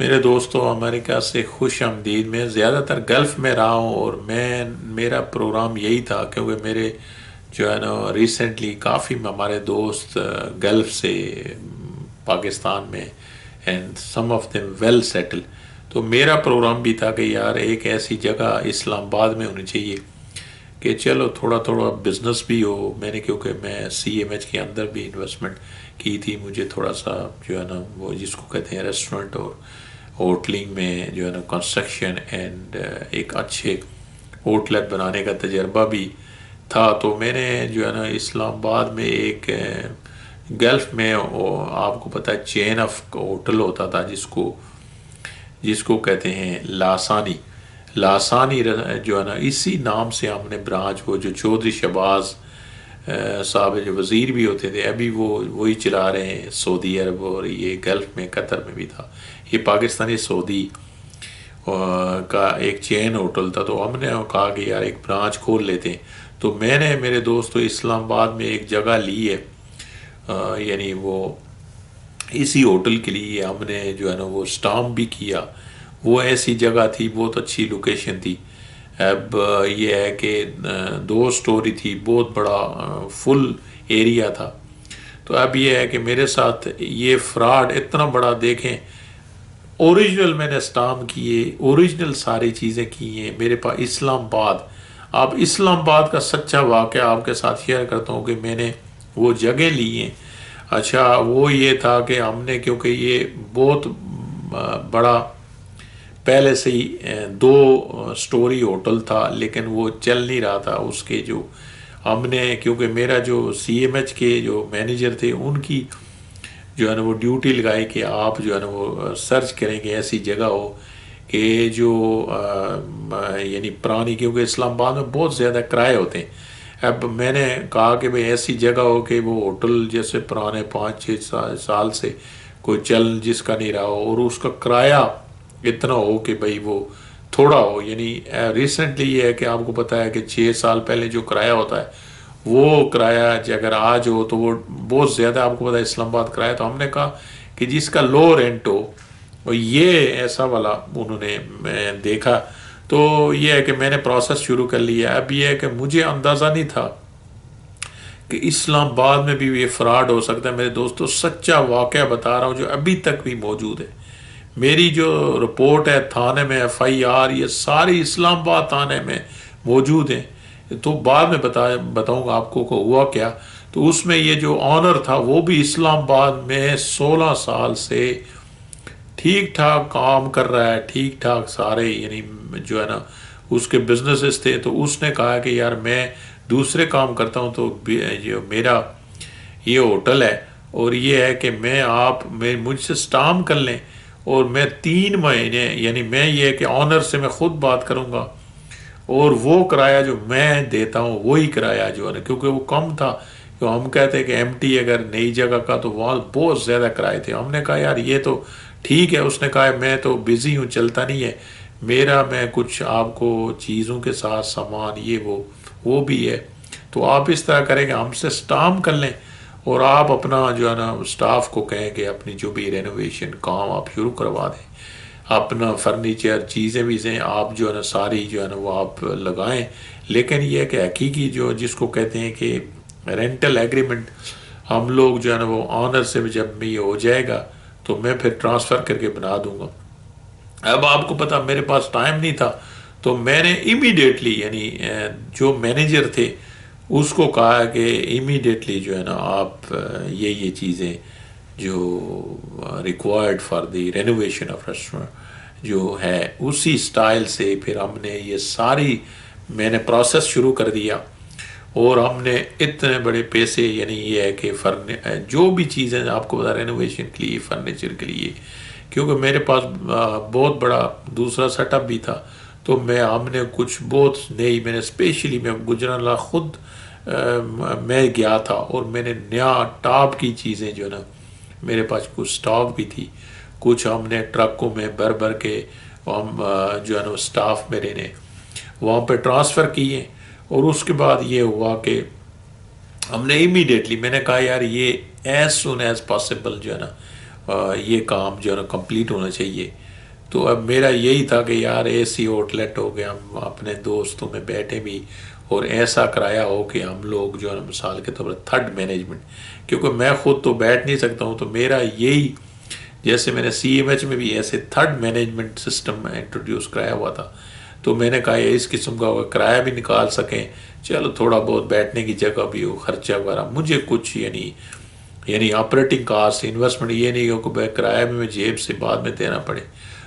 میرے دوستوں امریکہ سے خوش آمدید. میں زیادہ تر گلف میں رہا ہوں اور میرا پروگرام یہی تھا کیونکہ میرے جو ہے نا ریسنٹلی کافی ہمارے دوست گلف سے پاکستان میں and some of them well settle. تو میرا پروگرام بھی تھا کہ یار ایک ایسی جگہ اسلام آباد میں ہونی چاہیے کہ چلو تھوڑا تھوڑا بزنس بھی ہو. میں نے کیونکہ میں سی ایم ایچ کے اندر بھی انویسٹمنٹ کی تھی. مجھے تھوڑا سا جو ہے نا وہ جس کو کہتے ہیں ریسٹورنٹ اور ہوٹلنگ میں جو ہے نا کنسٹرکشن اینڈ ایک اچھے ہوٹلٹ بنانے کا تجربہ بھی تھا. تو میں نے جو ہے نا اسلام آباد میں ایک گلف میں آپ کو پتہ ہے چین آف ہوٹل ہوتا تھا جس کو کہتے ہیں لاسانی جو ہے نا اسی نام سے ہم نے برانچ وہ جو چودھری شہباز صاحب جو وزیر بھی ہوتے تھے ابھی وہی چلا رہے ہیں سعودی عرب اور یہ گلف میں قطر میں بھی تھا. یہ پاکستانی سعودی کا ایک چین ہوٹل تھا. تو ہم نے کہا کہ یار ایک برانچ کھول لیتے ہیں. تو میں نے میرے دوستو اسلام آباد میں ایک جگہ لی ہے یعنی وہ اسی ہوٹل کے لیے ہم نے جو ہے نا وہ اسٹامپ بھی کیا. وہ ایسی جگہ تھی بہت اچھی لوکیشن تھی. اب یہ ہے کہ 2 سٹوری تھی بہت بڑا فل ایریا تھا. تو اب یہ ہے کہ میرے ساتھ یہ فراڈ اتنا بڑا دیکھیں اوریجنل میں نے اسٹامپ کیے اوریجنل ساری چیزیں کی ہیں میرے پاس اسلام آباد. اب اسلام آباد کا سچا واقعہ آپ کے ساتھ شیئر کرتا ہوں کہ میں نے وہ جگہ لی ہیں. اچھا وہ یہ تھا کہ ہم نے کیونکہ یہ بہت بڑا پہلے سے ہی 2 سٹوری ہوٹل تھا لیکن وہ چل نہیں رہا تھا. اس کے جو ہم نے کیونکہ میرا جو سی ایم ایچ کے جو مینیجر تھے ان کی جو ہے نا وہ ڈیوٹی لگائی کہ آپ جو ہے نا وہ سرچ کریں کہ ایسی جگہ ہو کہ جو یعنی پرانی کیونکہ اسلام آباد میں بہت زیادہ کرائے ہوتے ہیں. اب میں نے کہا کہ بھئی ایسی جگہ ہو کہ وہ ہوٹل جیسے پرانے 5-6 سال سے کوئی چل جس کا نہیں رہا ہو اور اس کا کرایہ اتنا ہو کہ بھئی وہ تھوڑا ہو. یعنی ریسنٹلی یہ ہے کہ آپ کو پتہ ہے کہ 6 سال پہلے جو کرایہ ہوتا ہے وہ کرایہ اگر آج ہو تو وہ بہت زیادہ آپ کو پتہ ہے اسلام آباد کرایہ. تو ہم نے کہا کہ جس کا لو رینٹ ہو اور یہ ایسا والا انہوں نے دیکھا. تو یہ ہے کہ میں نے پروسیس شروع کر لیا. اب یہ ہے کہ مجھے اندازہ نہیں تھا کہ اسلام آباد میں بھی یہ فراڈ ہو سکتا ہے. میرے دوستو سچا واقعہ بتا رہا ہوں جو ابھی تک بھی موجود ہے. میری جو رپورٹ ہے تھانے میں ایف آئی آر یہ ساری اسلام آباد تھانے میں موجود ہیں. تو بعد میں بتاؤں گا آپ کو ہوا کیا. تو اس میں یہ جو آنر تھا وہ بھی اسلام آباد میں 16 سال سے ٹھیک ٹھاک کام کر رہا ہے. ٹھیک ٹھاک سارے یعنی جو ہے نا اس کے بزنسز تھے. تو اس نے کہا کہ یار میں دوسرے کام کرتا ہوں تو جو میرا یہ ہوٹل ہے اور یہ ہے کہ آپ مجھ سے اسٹامپ کر لیں اور میں 3 مہینے یعنی میں یہ کہ آنر سے میں خود بات کروں گا اور وہ کرایہ جو میں دیتا ہوں وہی کرایہ جو ہے نا کیونکہ وہ کم تھا. ہم کہتے ہیں کہ ایم ٹی اگر نئی جگہ کا تو وہاں بہت زیادہ کرائے تھے. ہم نے کہا یار یہ تو ٹھیک ہے. اس نے کہا میں تو بزی ہوں چلتا نہیں ہے میرا میں کچھ آپ کو چیزوں کے ساتھ سامان یہ وہ بھی ہے. تو آپ اس طرح کریں کہ ہم سے اسٹامپ کر لیں اور آپ اپنا جو ہے نا اسٹاف کو کہیں کہ اپنی جو بھی رینوویشن کام آپ شروع کروا دیں. اپنا فرنیچر چیزیں آپ جو ہے نا ساری جو ہے نا وہ آپ لگائیں. لیکن یہ کہ حقیقی جو جس کو کہتے ہیں کہ رینٹل ایگریمنٹ ہم لوگ جو ہے نا وہ آنر سے جب میں یہ ہو جائے گا تو میں پھر ٹرانسفر کر کے بنا دوں گا. اب آپ کو پتا میرے پاس ٹائم نہیں تھا تو میں نے امیڈیٹلی یعنی جو مینیجر تھے اس کو کہا کہ امیڈیٹلی جو ہے نا آپ یہ چیزیں جو required for the renovation of restaurant جو ہے اسی سٹائل سے پھر ہم نے یہ ساری میں نے پروسیس شروع کر دیا. اور ہم نے اتنے بڑے پیسے یعنی یہ ہے کہ جو بھی چیزیں آپ کو بتا رینوویشن کے لیے فرنیچر کے لیے کیونکہ میرے پاس بہت بڑا دوسرا سیٹ اپ بھی تھا. تو ہم نے کچھ بہت نئی میں نے اسپیشلی میں گجرانوالہ خود میں گیا تھا اور میں نے نیا ٹاپ کی چیزیں جو نا میرے پاس کچھ سٹاک بھی تھی. کچھ ہم نے ٹرکوں میں بھر کے ہم جو ہے نا سٹاف میرے نے وہاں پہ ٹرانسفر کیے. اور اس کے بعد یہ ہوا کہ ہم نے امیڈیٹلی میں نے کہا یار یہ ایز سون ایز پاسبل جو ہے نا یہ کام جو ہے نا کمپلیٹ ہونا چاہیے. تو اب میرا یہی تھا کہ یار ایسی آؤٹلیٹ ہو گیا، ہم اپنے دوستوں میں بیٹھے بھی اور ایسا کرایا ہو کہ ہم لوگ جو ہے نا مثال کے طور پر تھرڈ مینجمنٹ، کیونکہ میں خود تو بیٹھ نہیں سکتا ہوں، تو میرا یہی، جیسے میں نے سی ایم ایچ میں بھی ایسے تھرڈ مینجمنٹ سسٹم انٹروڈیوس کرایا ہوا تھا. تو میں نے کہا اس قسم کا کرایہ بھی نکال سکیں، چلو تھوڑا بہت بیٹھنے کی جگہ بھی ہو، خرچہ وغیرہ، مجھے کچھ یعنی آپریٹنگ کاسٹ انویسٹمنٹ یہ نہیں ہو کہ کرایہ بھی میں جیب سے بعد میں دینا پڑے.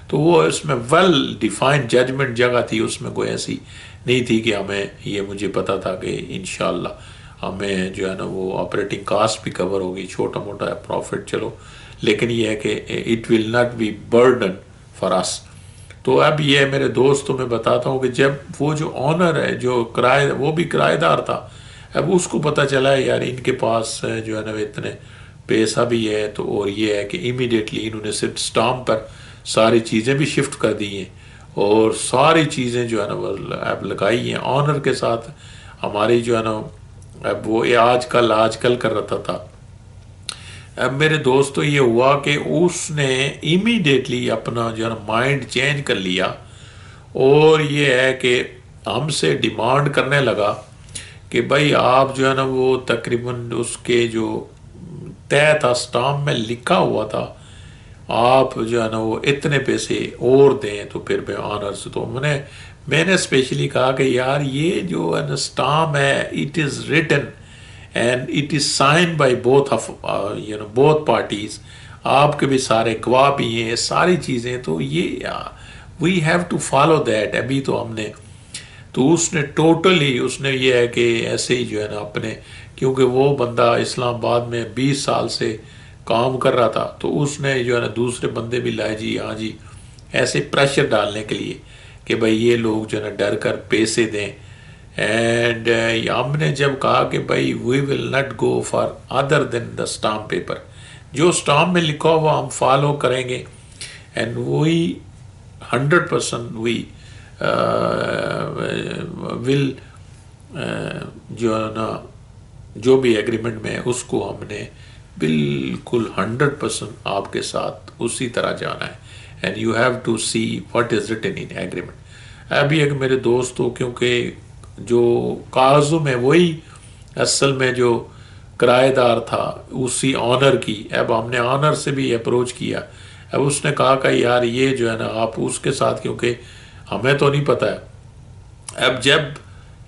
تو وہ اس میں ویل ڈیفائنڈ ججمنٹ جگہ تھی، اس میں کوئی ایسی نہیں تھی کہ ہمیں، یہ مجھے پتا تھا کہ انشاءاللہ ہمیں جو ہے نا وہ آپریٹنگ کاسٹ بھی کور ہوگی، چھوٹا موٹا پروفٹ چلو، لیکن یہ ہے کہ it will not be burden for us. تو اب یہ میرے دوستوں میں بتاتا ہوں کہ جب وہ جو آنر ہے جو وہ بھی کرایہ دار تھا، اب اس کو پتہ چلا ہے یار ان کے پاس جو ہے نا اتنے پیسہ بھی ہے، تو اور یہ ہے کہ امیڈیٹلی انہوں نے صرف اسٹامپ پر ساری چیزیں بھی شفٹ کر دی ہیں اور ساری چیزیں جو ہے نا وہ اب لگائی ہیں آنر کے ساتھ. ہماری جو ہے نا اب وہ آج کل کر رہا تھا. اب میرے دوستو یہ ہوا کہ اس نے امیڈیٹلی اپنا جو ہے نا مائنڈ چینج کر لیا، اور یہ ہے کہ ہم سے ڈیمانڈ کرنے لگا کہ بھائی آپ جو ہے نا وہ تقریباً اس کے جو طے تھا اسٹامپ میں لکھا ہوا تھا، آپ جو ہے نا وہ اتنے پیسے اور دیں تو پھر میں آنر سے. تو میں نے اسپیشلی کہا کہ یار یہ جو ہے نا اسٹامپ ہے it is written and it is sign by both parties, آپ کے بھی سارے گواہ بھی ہیں، ساری چیزیں، تو یہ we have to follow that. ابھی تو ہم نے، تو اس نے ٹوٹلی اس نے یہ ہے کہ ایسے ہی جو ہے نا اپنے، کیونکہ وہ بندہ اسلام آباد میں 20 سال سے کام کر رہا تھا، تو اس نے جو ہے نا دوسرے بندے بھی لائے، جی ہاں جی، ایسے پریشر ڈالنے کے لیے کہ بھائی یہ لوگ جو ہے نا ڈر کر پیسے دیں. اینڈ ہم نے جب کہا کہ بھائی we will not go for other then the stamp paper, جو اسٹامپ میں لکھا ہوا ہم فالو کریں گے، اینڈ وی 100% وی ول جو ہے نا جو بھی ایگریمنٹ میں اس کو ہم نے بالکل 100% آپ کے ساتھ اسی طرح جانا ہے. And you have to see what is written in agreement. ابھی ایک میرے دوستوں، کیونکہ جو کاغذوں میں وہی اصل میں جو کرایہ دار تھا اسی آنر کی، اب ہم نے آنر سے بھی اپروچ کیا. اب اس نے کہا کہ یار یہ جو ہے نا آپ اس کے ساتھ، کیونکہ ہمیں تو نہیں پتہ ہے. اب جب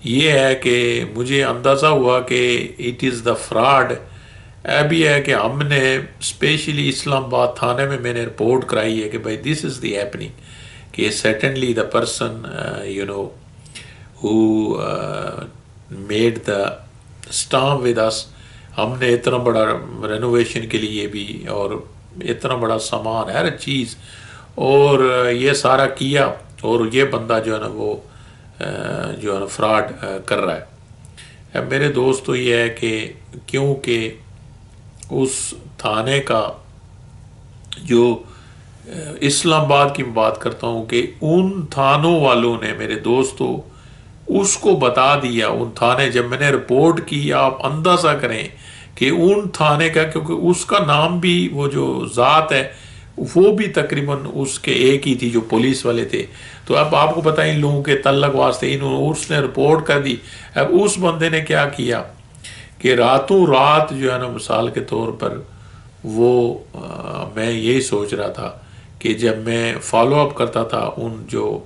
یہ ہے کہ مجھے اندازہ ہوا کہ اٹ از دا فراڈ، اب یہ ہے کہ ہم نے اسپیشلی اسلام آباد تھانے میں نے رپورٹ کرائی ہے کہ بھائی دس از دی ہیپننگ، کہ certainly the person who made the stamp with us، ہم نے اتنا بڑا رینوویشن کے لیے بھی اور اتنا بڑا سامان ہر چیز اور یہ سارا کیا، اور یہ بندہ جو ہے نا وہ جو ہے نا فراڈ کر رہا ہے. اب میرے دوستو یہ ہے کہ کیونکہ اس تھانے کا جو اسلام آباد کی بات کرتا ہوں کہ ان تھانوں والوں نے میرے دوستو اس کو بتا دیا، ان تھانے، جب میں نے رپورٹ کی آپ اندازہ کریں کہ ان تھانے کا، کیونکہ اس کا نام بھی وہ جو ذات ہے وہ بھی تقریباً اس کے ایک ہی تھی جو پولیس والے تھے. تو اب آپ کو پتہ ان لوگوں کے تعلق واسطے اس نے رپورٹ کر دی. اب اس بندے نے کیا کیا کہ راتوں رات جو ہے نا مثال کے طور پر وہ میں یہی سوچ رہا تھا کہ جب میں فالو اپ کرتا تھا ان جو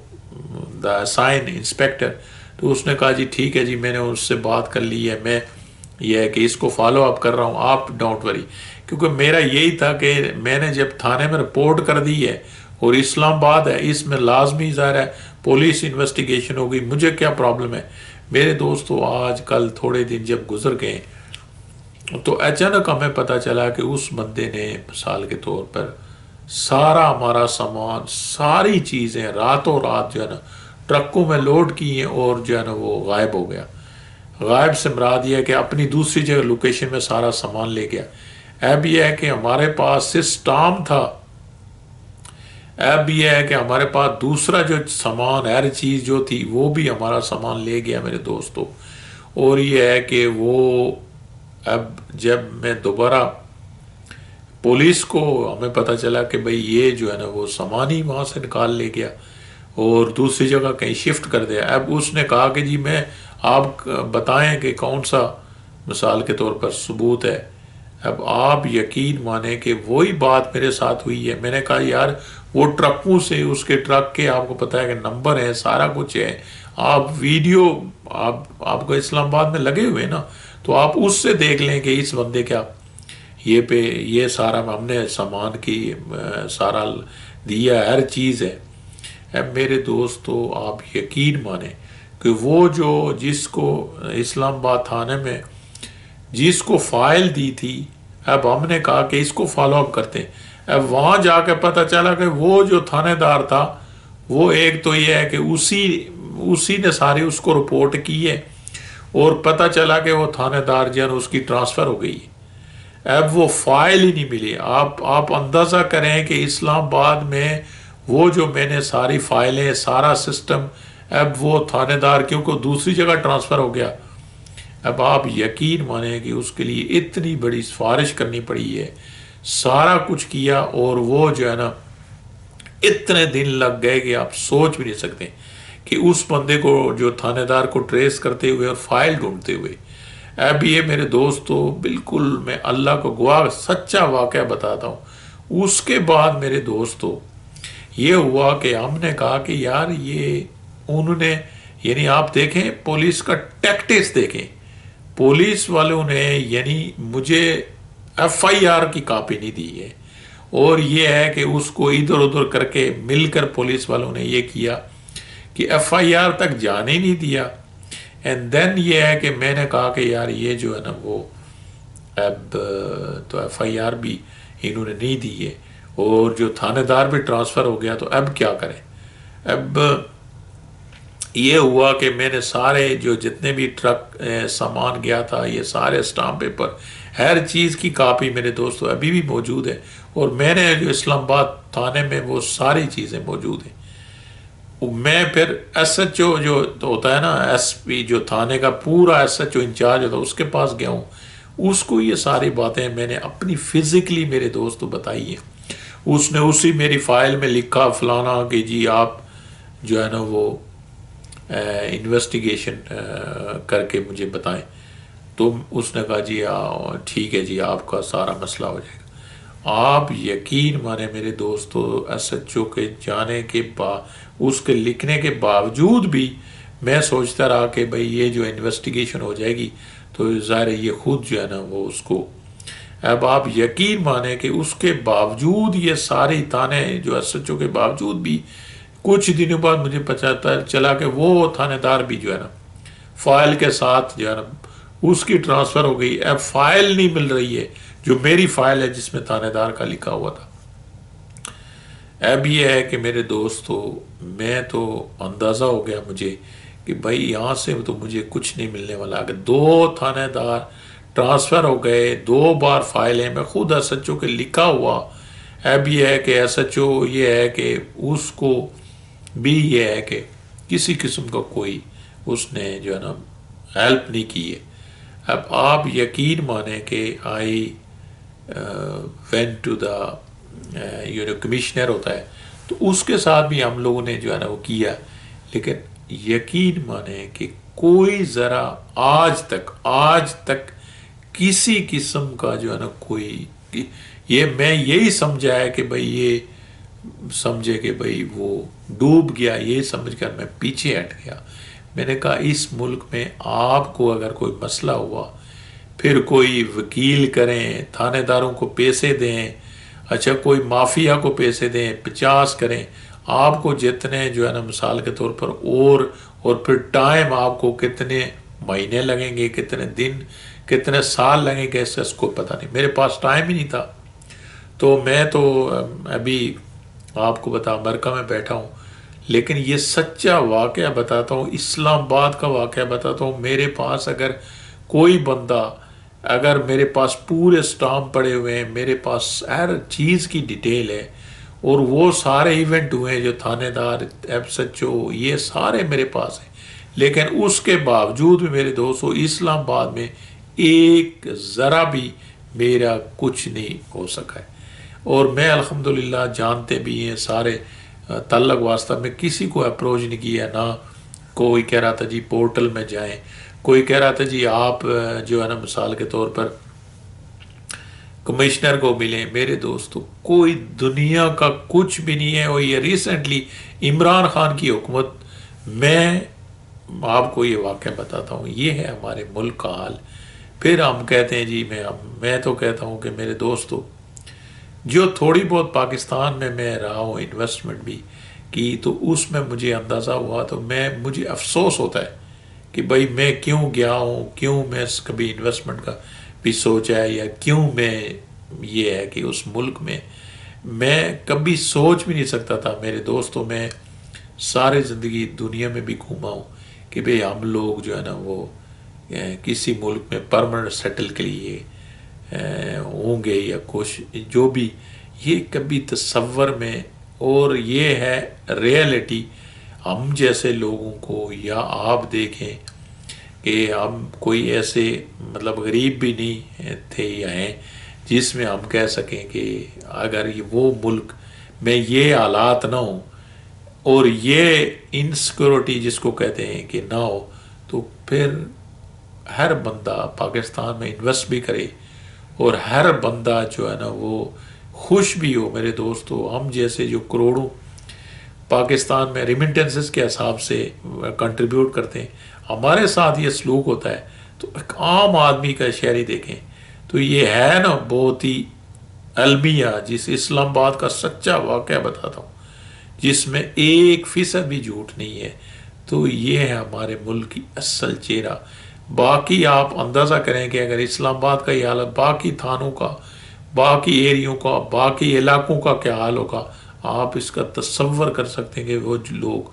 دا سائن انسپیکٹر، تو اس نے کہا جی ٹھیک ہے جی، میں نے اس سے بات کر لی ہے، میں یہ ہے کہ اس کو فالو اپ کر رہا ہوں، آپ ڈونٹ وری. کیونکہ میرا یہی تھا کہ میں نے جب تھانے میں رپورٹ کر دی ہے اور اسلام آباد ہے، اس میں لازمی ظاہر ہے پولیس انویسٹیگیشن ہوگی، مجھے کیا پرابلم ہے. میرے دوستو آج کل تھوڑے دن جب گزر گئے تو اچانک ہمیں پتہ چلا کہ اس بندے نے مثال کے طور پر سارا ہمارا سامان، ساری چیزیں راتوں رات جو ہے نا ٹرکوں میں لوڈ کی ہیں اور جو ہے نا وہ غائب ہو گیا. غائب سے مراد یہ ہے کہ اپنی دوسری جگہ لوکیشن میں سارا سامان لے گیا. اب یہ ہے کہ ہمارے پاس سسٹم تھا، اب یہ ہے کہ ہمارے پاس دوسرا جو سامان، ہر چیز جو تھی وہ بھی ہمارا سامان لے گیا میرے دوستو. اور یہ ہے کہ وہ اب جب میں دوبارہ پولیس کو ہمیں پتہ چلا کہ بھئی یہ جو ہے نا وہ سامان ہی وہاں سے نکال لے گیا اور دوسری جگہ کہیں شفٹ کر دیا. اب اس نے کہا کہ جی میں آپ بتائیں کہ کون سا مثال کے طور پر ثبوت ہے. اب آپ یقین مانیں کہ وہی بات میرے ساتھ ہوئی ہے. میں نے کہا یار وہ ٹرکوں سے اس کے ٹرک کے آپ کو پتہ ہے کہ نمبر ہے, سارا کچھ ہے, آپ ویڈیو آپ کو اسلام آباد میں لگے ہوئے نا, تو آپ اس سے دیکھ لیں کہ اس بندے کیا یہ سارا ہم نے سامان کی سارا دیا, ہر چیز ہے. اب میرے دوستو آپ یقین مانیں کہ وہ جس کو اسلام آباد تھانے میں جس کو فائل دی تھی, اب ہم نے کہا کہ اس کو فالو اپ کرتے ہیں. اب وہاں جا کے پتہ چلا کہ وہ جو تھانے دار تھا وہ ایک تو یہ ہے کہ اسی نے ساری اس کو رپورٹ کی ہے, اور پتہ چلا کہ وہ تھانے دار جن اس کی ٹرانسفر ہو گئی. اب وہ فائل ہی نہیں ملی. آپ اندازہ کریں کہ اسلام آباد میں وہ جو میں نے ساری فائلیں سارا سسٹم, اب وہ تھانے دار کیونکہ دوسری جگہ ٹرانسفر ہو گیا. اب آپ یقین مانیں کہ اس کے لیے اتنی بڑی سفارش کرنی پڑی ہے, سارا کچھ کیا, اور وہ جو ہے نا اتنے دن لگ گئے کہ آپ سوچ بھی نہیں سکتے کہ اس بندے کو جو تھانے دار کو ٹریس کرتے ہوئے اور فائل ڈھونڈتے ہوئے. اب یہ میرے دوستو بالکل میں اللہ کو گواہ سچا واقعہ بتاتا ہوں. اس کے بعد میرے دوستو یہ ہوا کہ ہم نے کہا کہ یار یہ انہوں نے, یعنی آپ دیکھیں پولیس کا ٹیکٹکس دیکھیں, پولیس والوں نے یعنی مجھے ایف آئی آر کی کاپی نہیں دی ہے, اور یہ ہے کہ اس کو ادھر ادھر کر کے مل کر پولیس والوں نے یہ کیا کہ ایف آئی آر تک جانے نہیں دیا. اینڈ دین یہ ہے کہ میں نے کہا کہ یار یہ جو ہے نا وہ اب تو ایف آئی آر بھی انہوں نے نہیں دی ہے, اور جو تھانے دار بھی ٹرانسفر ہو گیا, تو اب کیا کریں. اب یہ ہوا کہ میں نے سارے جو جتنے بھی ٹرک سامان گیا تھا, یہ سارے اسٹامپ پیپر ہر چیز کی کاپی میرے دوستو ابھی بھی موجود ہے, اور میں نے جو اسلام آباد تھانے میں وہ ساری چیزیں موجود ہیں. میں پھر ایس ایچ او جو ہوتا ہے نا, ایس پی جو تھانے کا پورا ایس ایچ او انچارج ہوتا ہے, اس کے پاس گیا ہوں. اس کو یہ ساری باتیں میں نے اپنی فزیکلی میرے دوستو بتائی ہیں. اس نے اسی میری فائل میں لکھا فلانا کہ جی آپ جو ہے نا وہ انویسٹیگیشن کر کے مجھے بتائیں. تو اس نے کہا جی ٹھیک ہے جی آپ کا سارا مسئلہ ہو جائے گا. آپ یقین مانے میرے دوستو ایس ایچ او کے جانے کے اس کے لکھنے کے باوجود بھی میں سوچتا رہا کہ بھئی یہ جو انویسٹیگیشن ہو جائے گی تو ظاہر یہ خود جو ہے نا وہ اس کو. اب آپ یقین مانیں کہ اس کے باوجود یہ ساری تانے جو ایس ایچ او کے باوجود بھی کچھ دنوں بعد مجھے پتا چلا کہ وہ تھانے دار بھی جو ہے نا فائل کے ساتھ جو ہے نا اس کی ٹرانسفر ہو گئی. اب فائل نہیں مل رہی ہے جو میری فائل ہے جس میں تھانے دار کا لکھا ہوا تھا. اب یہ ہے کہ میرے دوستو میں تو اندازہ ہو گیا مجھے کہ بھائی یہاں سے تو مجھے کچھ نہیں ملنے والا. اگر 2 تھانے دار ٹرانسفر ہو گئے, 2 بار فائلیں میں خود ایس ایچ او کے لکھا ہوا. اب یہ ہے کہ ایس ایچ او یہ ہے کہ اس کو بھی یہ ہے کہ کسی قسم کا کوئی اس نے جو ہے نا ہیلپ نہیں کی ہے. اب آپ یقین مانیں کہ I went to the commissioner ہوتا ہے, تو اس کے ساتھ بھی ہم لوگوں نے جو ہے نا وہ کیا, لیکن یقین مانیں کہ کوئی ذرا آج تک کسی قسم کا جو ہے نا کوئی یہ میں یہی سمجھا ہے کہ بھئی یہ سمجھے کہ بھئی وہ ڈوب گیا, یہ سمجھ کر میں پیچھے ہٹ گیا. میں نے کہا اس ملک میں آپ کو اگر کوئی مسئلہ ہوا پھر کوئی وکیل کریں, تھانے داروں کو پیسے دیں, اچھا کوئی مافیا کو پیسے دیں, 50 کریں, آپ کو جتنے جو ہے نا مثال کے طور پر اور پھر ٹائم آپ کو کتنے مہینے لگیں گے, کتنے دن, کتنے سال لگیں گے, اس کو پتہ نہیں. میرے پاس ٹائم ہی نہیں تھا. تو میں تو ابھی آپ کو امریکہ میں بیٹھا ہوں, لیکن یہ سچا واقعہ بتاتا ہوں, اسلام آباد کا واقعہ بتاتا ہوں. میرے پاس اگر کوئی بندہ, اگر میرے پاس پورے سٹامپ پڑے ہوئے ہیں, میرے پاس ہر چیز کی ڈیٹیل ہے, اور وہ سارے ایونٹ ہوئے ہیں جو تھانے دار, ایس ایچ او, یہ سارے میرے پاس ہیں. لیکن اس کے باوجود بھی میرے دوستو اسلام آباد میں ایک ذرا بھی میرا کچھ نہیں ہو سکا ہے، اور میں الحمدللہ جانتے بھی ہیں سارے تعلق واسطہ میں کسی کو اپروچ نہیں کیا، نہ کوئی کہہ رہا تھا جی پورٹل میں جائیں، کوئی کہہ رہا تھا جی آپ جو ہے نا مثال کے طور پر کمشنر کو ملیں۔ میرے دوستو کوئی دنیا کا کچھ بھی نہیں ہے، اور یہ ریسنٹلی عمران خان کی حکومت، میں آپ کو یہ واقعہ بتاتا ہوں، یہ ہے ہمارے ملک کا حال۔ پھر ہم کہتے ہیں جی میں تو کہتا ہوں کہ میرے دوستو جو تھوڑی بہت پاکستان میں رہا ہوں انویسٹمنٹ بھی کی، تو اس میں مجھے اندازہ ہوا، تو مجھے افسوس ہوتا ہے کہ بھائی میں کیوں گیا ہوں، کیوں میں کبھی انویسٹمنٹ کا بھی سوچا ہے، یا کیوں میں یہ ہے کہ اس ملک میں کبھی سوچ بھی نہیں سکتا تھا میرے دوستوں۔ میں سارے زندگی دنیا میں بھی گھوما ہوں کہ بھئی ہم لوگ جو ہے نا وہ کسی ملک میں پرمننٹ سیٹل کے لیے ہوں گے یا کچھ، جو بھی یہ کبھی تصور میں، اور یہ ہے ریئلٹی ہم جیسے لوگوں کو، یا آپ دیکھیں کہ ہم کوئی ایسے مطلب غریب بھی نہیں تھے یا ہیں جس میں ہم کہہ سکیں کہ اگر وہ ملک میں یہ حالات نہ ہوں اور یہ انسیکورٹی جس کو کہتے ہیں کہ نہ ہو، تو پھر ہر بندہ پاکستان میں انویسٹ بھی کرے، اور ہر بندہ جو ہے نا وہ خوش بھی ہو۔ میرے دوستو ہم جیسے جو کروڑوں پاکستان میں ریمنٹنسز کے حساب سے کنٹریبیوٹ کرتے ہیں، ہمارے ساتھ یہ سلوک ہوتا ہے، تو ایک عام آدمی کا شہری دیکھیں تو یہ ہے نا بہت ہی المیہ، جس اسلام آباد کا سچا واقعہ بتاتا ہوں جس میں 1% بھی جھوٹ نہیں ہے۔ تو یہ ہے ہمارے ملک کی اصل چہرہ۔ باقی آپ اندازہ کریں کہ اگر اسلام آباد کا یہ حال ہے، باقی تھانوں کا، باقی ایریوں کا، باقی علاقوں کا کیا حال ہوگا، آپ اس کا تصور کر سکتے ہیں کہ وہ لوگ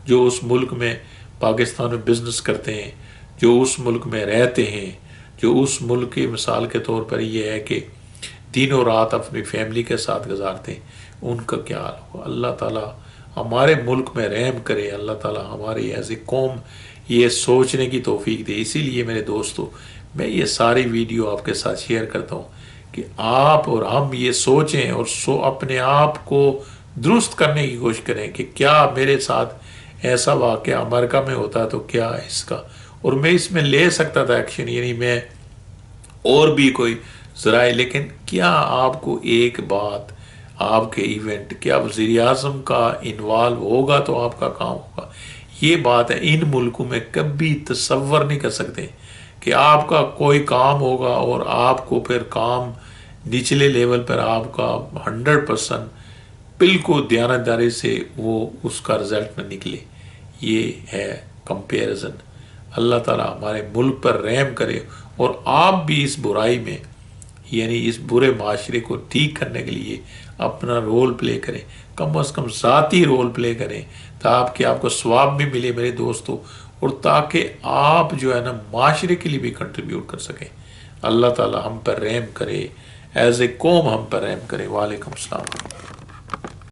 جو اس ملک میں پاکستان میں بزنس کرتے ہیں، جو اس ملک میں رہتے ہیں، جو اس ملک کی مثال کے طور پر یہ ہے کہ دن و رات اپنی فیملی کے ساتھ گزارتے ہیں، ان کا کیا حال ہوگا۔ اللہ تعالیٰ ہمارے ملک میں رحم کرے، اللہ تعالیٰ ہماری ایز اے قوم یہ سوچنے کی توفیق دے۔ اسی لیے میرے دوستو میں یہ ساری ویڈیو آپ کے ساتھ شیئر کرتا ہوں کہ آپ اور ہم یہ سوچیں اور اپنے آپ کو درست کرنے کی کوشش کریں کہ کیا میرے ساتھ ایسا واقعہ امریکہ میں ہوتا تو کیا اس کا، اور میں اس میں لے سکتا تھا ایکشن، یعنی میں اور بھی کوئی ذرائع، لیکن کیا آپ کو ایک بات، آپ کے ایونٹ کیا وزیر اعظم کا انوالو ہوگا تو آپ کا کام ہوگا، یہ بات ہے۔ ان ملکوں میں کبھی تصور نہیں کر سکتے کہ آپ کا کوئی کام ہوگا اور آپ کو پھر کام نچلے لیول پر آپ کا 100% بالکل دیانتداری سے وہ اس کا رزلٹ نہ نکلے۔ یہ ہے کمپیریزن۔ اللہ تعالیٰ ہمارے ملک پر رحم کرے، اور آپ بھی اس برائی میں، یعنی اس برے معاشرے کو ٹھیک کرنے کے لیے اپنا رول پلے کریں، کم از کم ذاتی رول پلے کریں، تاکہ آپ کو ثواب بھی ملے میرے دوستو، اور تاکہ آپ جو ہے نا معاشرے کے لیے بھی کنٹریبیوٹ کر سکیں۔ اللہ تعالیٰ ہم پر رحم کرے، ایز اے قوم ہم پر رحم کرے۔ وعلیکم السلام۔